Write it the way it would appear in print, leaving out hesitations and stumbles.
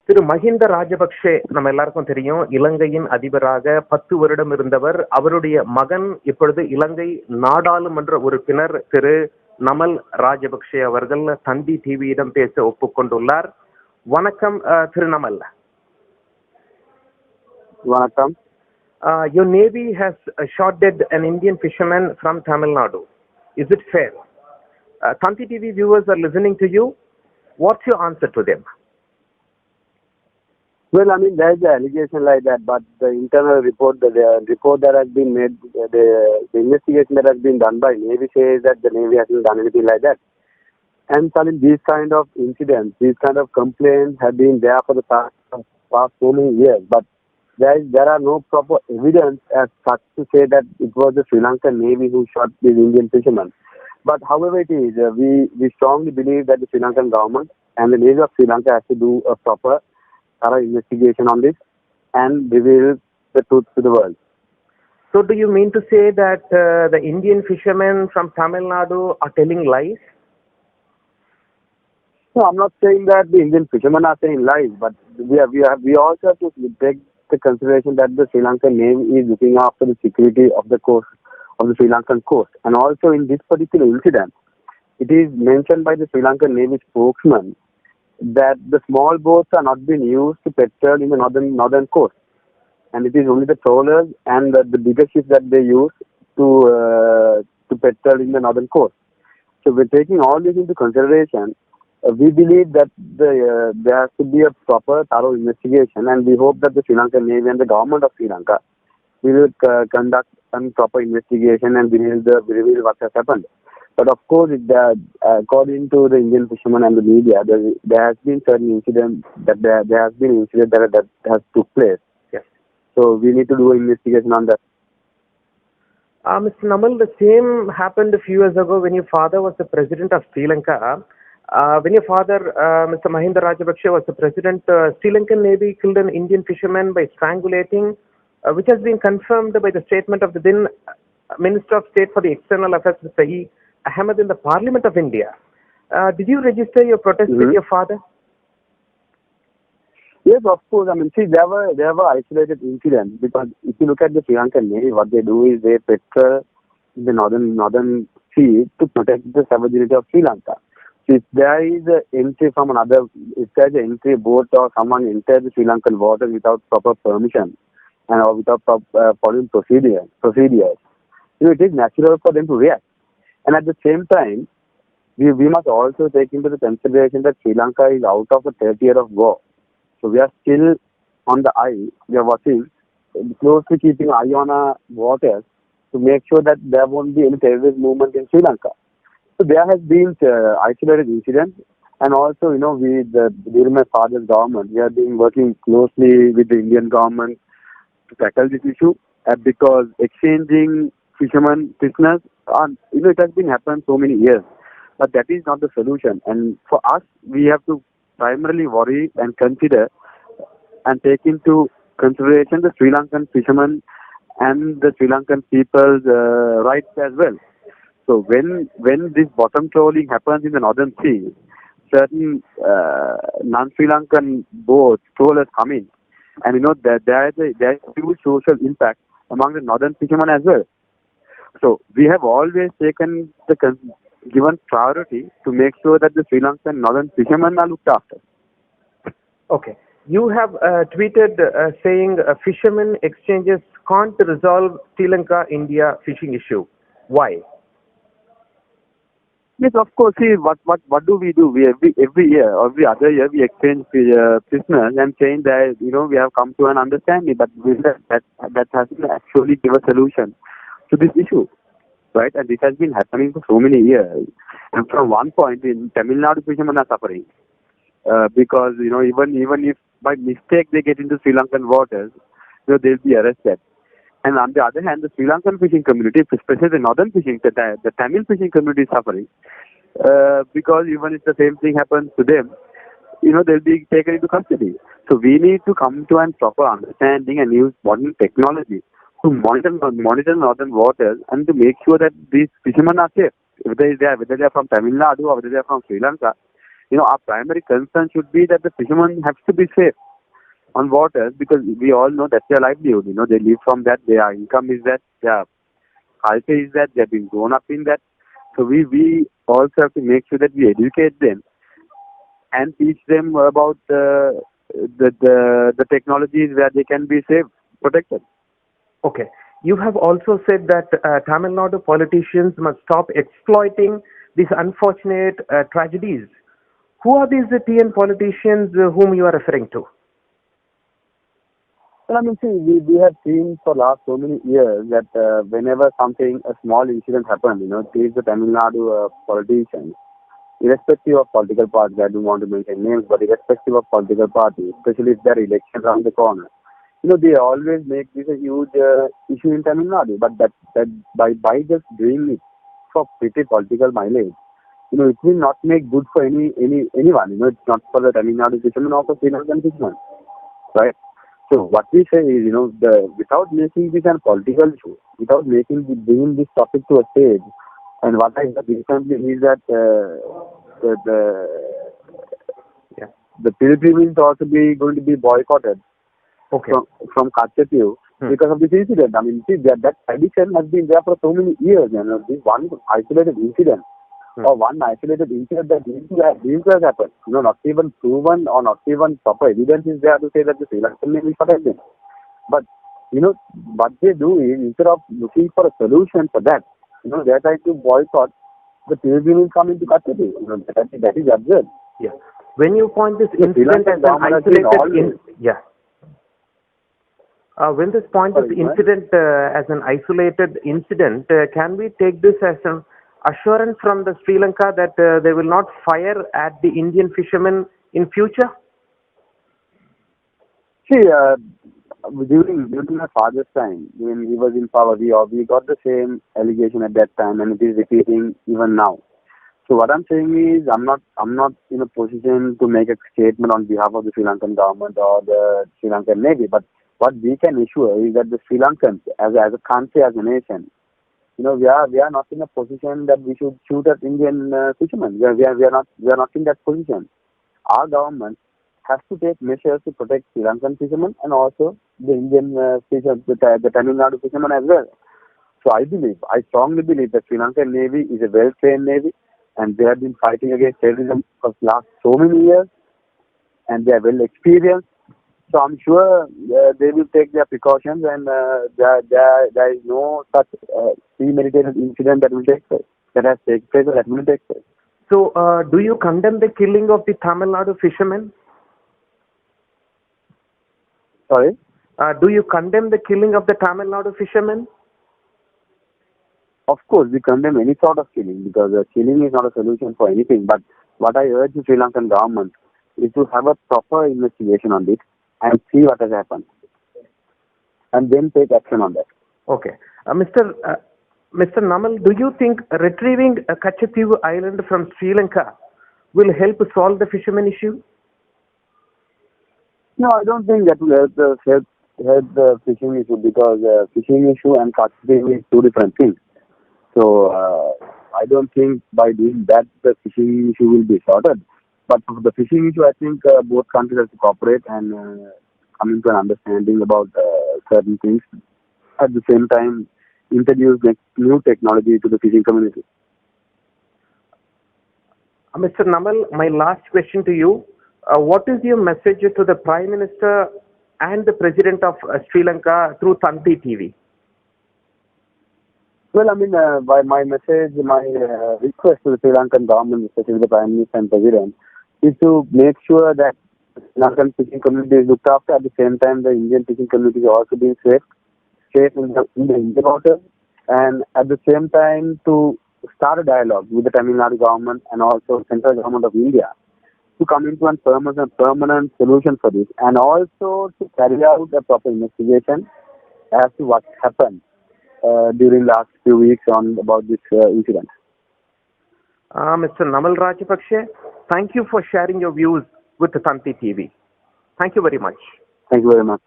திரு மஹிந்த ராஜபக்ஷே நம்ம எல்லாருக்கும் தெரியும். இலங்கையின் அதிபராக 10 வருடம் இருந்தவர். அவருடைய மகன் இப்பொழுது இலங்கை நாடாளுமன்ற உறுப்பினர் திரு நமல் ராஜபக்ஷே அவர்கள் தந்தி டிவியிடம் பேச ஒப்புக்கொண்டுள்ளார். வணக்கம் திரு நமல். வணக்கம். Your navy has shot dead an Indian fisherman from Tamil Nadu. Is it fair? Thanthi TV viewers are listening to you. What's your answer to them? Well, I mean, there's an allegation like that, but the internal report, the report that has been made, the investigation that has been done by Navy says that the Navy hasn't done anything like that. And I mean, these kind of incidents, these kind of complaints have been there for the past so many years, but there are no proper evidence as such to say that it was the Sri Lankan Navy who shot these Indian fishermen. But however it is, we strongly believe that the Sri Lankan government and the Navy of Sri Lanka has to do a proper thorough investigation on this and reveal the truth to the world. So do you mean to say that the Indian fishermen from Tamil Nadu are telling lies? No, I'm not saying that the Indian fishermen are saying lies, but we also have to take the consideration that the Sri Lankan Navy is looking after the security of the coast, of the Sri Lankan coast. And also in this particular incident, it is mentioned by the Sri Lankan Navy spokesman that the small boats are not being used to patrol in the northern coast, and it is only the trawlers and the bigger ships that they use to patrol in the northern coast. So we're taking all this into consideration. We believe that there has to be a proper thorough investigation, and we hope that the Sri Lankan Navy and the government of Sri Lanka will conduct some proper investigation and reveal what has happened. But of course, according to the Indian fishermen and the media, there has been certain incident that there has been incident that has took place. Yes. So we need to do an investigation on that. Mr. Namal, the same happened a few years ago when your father was the president of Sri Lanka. When your father, Mr. Mahinda Rajapaksa, was the president, Sri Lankan Navy killed an Indian fisherman by strangulating, which has been confirmed by the statement of the then Minister of State for the External Affairs, Mr. E. Ahmed, in the Parliament of India. Did you register your protest with your father? Yes, of course. I mean, see, there were isolated incidents, because if you look at the Sri Lankan Navy, what they do is they patrol in the northern sea to protect the sovereignty of Sri Lanka. So if there is an entry from if there is an entry boat or someone enters the Sri Lankan waters without proper permission and or without following procedures, it is natural for them to react. And at the same time, we must also take into the consideration that Sri Lanka is out of a 30 year of war. So we are still on the eye. We are watching, closely keeping eye on our waters to make sure that there won't be any terrorist movement in Sri Lanka. So there has been isolated incidents, and also, during my father's government, we have been working closely with the Indian government to tackle this issue, because exchanging prisoners, it has been happening so many years, but that is not the solution. And for us, we have to primarily worry and consider and take into consideration the Sri Lankan fishermen and the Sri Lankan people's rights as well. So when this bottom trawling happens in the northern sea, certain non-Sri Lankan boats, trawlers come in, and there is a huge social impact among the northern fishermen as well. So we have always taken given priority to make sure that the Sri Lankan northern fishermen are looked after. Okay. You have tweeted saying fishermen exchanges can't resolve Sri Lanka-India fishing issue. Why? Yes, of course. See, what do? We every year, every other year, we exchange prisoners and saying that we have come to an understanding, but that hasn't actually give a solution to this issue, right? And this has been happening for so many years. And from one point, in Tamil Nadu, fishermen are suffering because even if by mistake they get into Sri Lankan waters, they'll be arrested. And on the other hand, the Sri Lankan fishing community, especially the northern fishing, the Tamil fishing community is suffering because even if the same thing happens to them, they'll be taken into custody. So we need to come to a proper understanding and use modern technology to monitor northern waters and to make sure that these fishermen are safe. Whether they are from Tamil Nadu or whether they are from Sri Lanka, our primary concern should be that the fishermen have to be safe on waters, because we all know that's their livelihood. They live from that. Their income is that. Their culture is that. They've been grown up in that. So we also have to make sure that we educate them and teach them about the technologies where they can be safe, protected. Okay. You have also said that Tamil Nadu politicians must stop exploiting these unfortunate tragedies. Who are these TN politicians whom you are referring to? Well, we have seen for last so many years that whenever a small incident happens, these the Tamil Nadu politicians, irrespective of political parties, I don't want to mention names, but irrespective of political parties, especially if there are elections around the corner, they always make this a huge issue in Tamil Nadu. But that by just doing it for pretty political mileage, it will not make good for anyone. It's not for the Tamil Nadu fishermen or for Sri Lankan fishermen, right? So what we say is, without making this a political issue, without bringing this topic to a stage, and what I heard recently is that the pilgrimage is also going to be boycotted. Okay. From Kachapur because of this incident. That tradition has been there for so many years. This one isolated incident that didn't have happened. Not even proven or not even proper evidence is there to say that the Sri Lankan Navy protect them. But what they do is, instead of looking for a solution for that, they're trying to boycott the pilgrimage coming to Kachapur. That is absurd. Yeah. When you point this incident as an isolated when this point this incident as an isolated incident, can we take this as an assurance from the Sri Lanka that they will not fire at the Indian fishermen in future? See, during my father's time, when he was in power, we got the same allegation at that time, and it is repeating even now. So what I'm saying is, I'm not in a position to make a statement on behalf of the Sri Lankan government or the Sri Lankan Navy, but what we can assure is that the Sri Lankans, as a country, as a nation, we are not in a position that we should shoot at Indian fishermen. We are not in that position. Our government has to take measures to protect Sri Lankan fishermen and also the Indian fishermen, the Tamil Nadu fishermen as well. So I strongly believe that Sri Lankan Navy is a well-trained Navy, and they have been fighting against terrorism for the last so many years, and they are well experienced. So I'm sure they will take their precautions, and there is no such premeditated incident that will take place, that has taken place or that will take place. So do you condemn the killing of the Tamil Nadu fishermen? Sorry? Do you condemn the killing of the Tamil Nadu fishermen? Of course, we condemn any sort of killing, because killing is not a solution for anything. But what I urge the Sri Lankan government is to have a proper investigation on this and see what has happened, and then take action on that. Okay. Mr. Namal, do you think retrieving Kachapur Island from Sri Lanka will help solve the fishermen issue? No, I don't think that will help the fishing issue, because fishing issue and Kachapur is two different things. So I don't think by doing that the fishing issue will be sorted. But for the fishing issue, I think both countries have to cooperate and come to an understanding about certain things. At the same time, introduce new technology to the fishing community. Mr. Namal, my last question to you. What is your message to the Prime Minister and the President of Sri Lanka through Thanthi TV? Well, by my message, my request to the Sri Lankan government, especially the Prime Minister and President, is to make sure that the Sri Lankan fishing community is looked after. At the same time, the Indian fishing community is also being safe in the Indian water, and at the same time to start a dialogue with the Tamil Nadu government and also central government of India to come into a permanent solution for this, and also to carry out a proper investigation as to what happened during last few weeks about this incident. Mr. Namal Rajapaksa, thank you for sharing your views with the Thanthi TV. Thank you very much. Thank you very much.